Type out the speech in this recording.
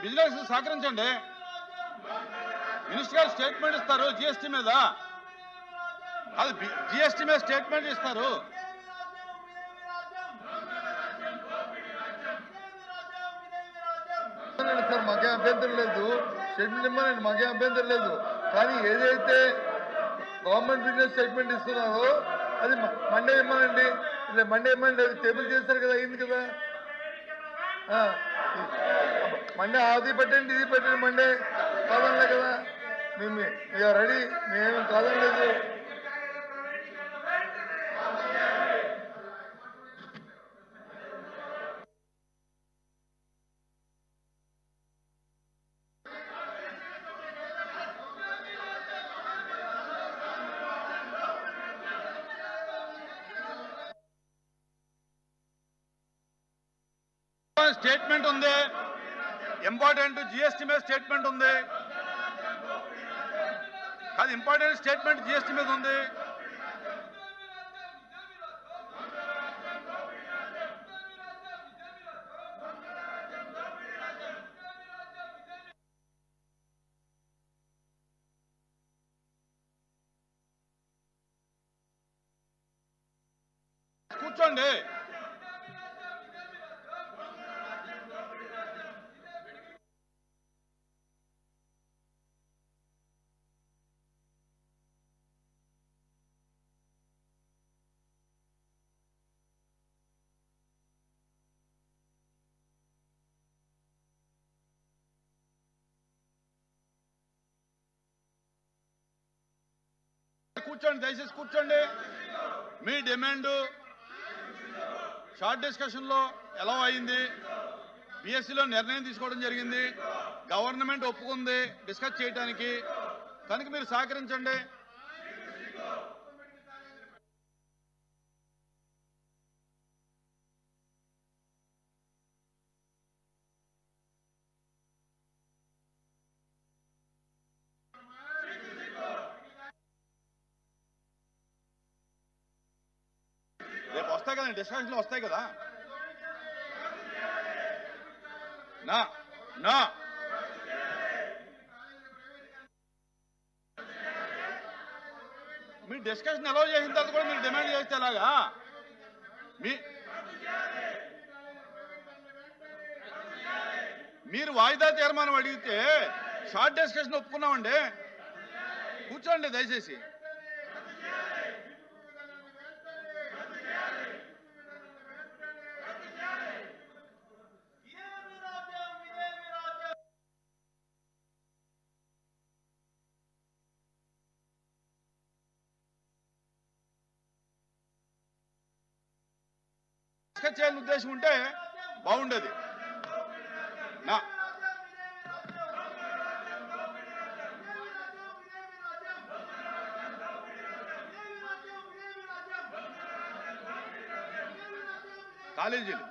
Business సహకరించండి. Minister గారు statement ఇస్తారు జిఎస్టీ మీద. అది జిఎస్టీ మీద స్టేట్మెంట్ ఇస్తారు. సార్ మాకే అభ్యంతరం లేదు, స్టేట్మెంట్ ఇవ్వనండి, మాకే అభ్యంతరం లేదు. కానీ ఏదైతే గవర్నమెంట్ బిజినెస్ స్టేట్మెంట్ ఇస్తున్నారో అది మండే ఇవ్వనండి. మండే ఇవ్వమండి, అది టేబుల్ చేస్తారు కదా, అయింది కదా. మండే అది పెట్టండి ఇది పెట్టండి, మండే కాదనలే కదా. మేము రెడీ, మేమేం కాదనలేదు. స్టేట్మెంట్ ఉంది, ఇంపార్టెంట్ జిఎస్టీ మీద స్టేట్మెంట్ ఉంది. కాదు, ఇంపార్టెంట్ స్టేట్మెంట్ జిఎస్టీ మీద ఉంది. కూర్చోండి. కూర్చోండి, దయచేసి కూర్చోండి. మీ డిమాండ్ షార్ట్ డిస్కషన్ లో ఎలా అయింది, బిఎస్సిలో నిర్ణయం తీసుకోవడం జరిగింది, గవర్నమెంట్ ఒప్పుకుంది డిస్కస్ చేయడానికి, కనుక మీరు సహకరించండి. రేపు వస్తాయి కదండి, డిస్కషన్లో వస్తాయి కదా. నా నా మీ డిస్కషన్ ఎలా చేసిన తర్వాత కూడా మీరు డిమాండ్ చేస్తే ఎలాగా? మీరు వాయిదా తీర్మానం అడిగితే షార్ట్ డిస్కషన్ ఒప్పుకున్నామండి. కూర్చోండి దయచేసి. డిస్కస్ చేయాలని ఉద్దేశం ఉంటే బాగుండేది. నా కాలేజీలు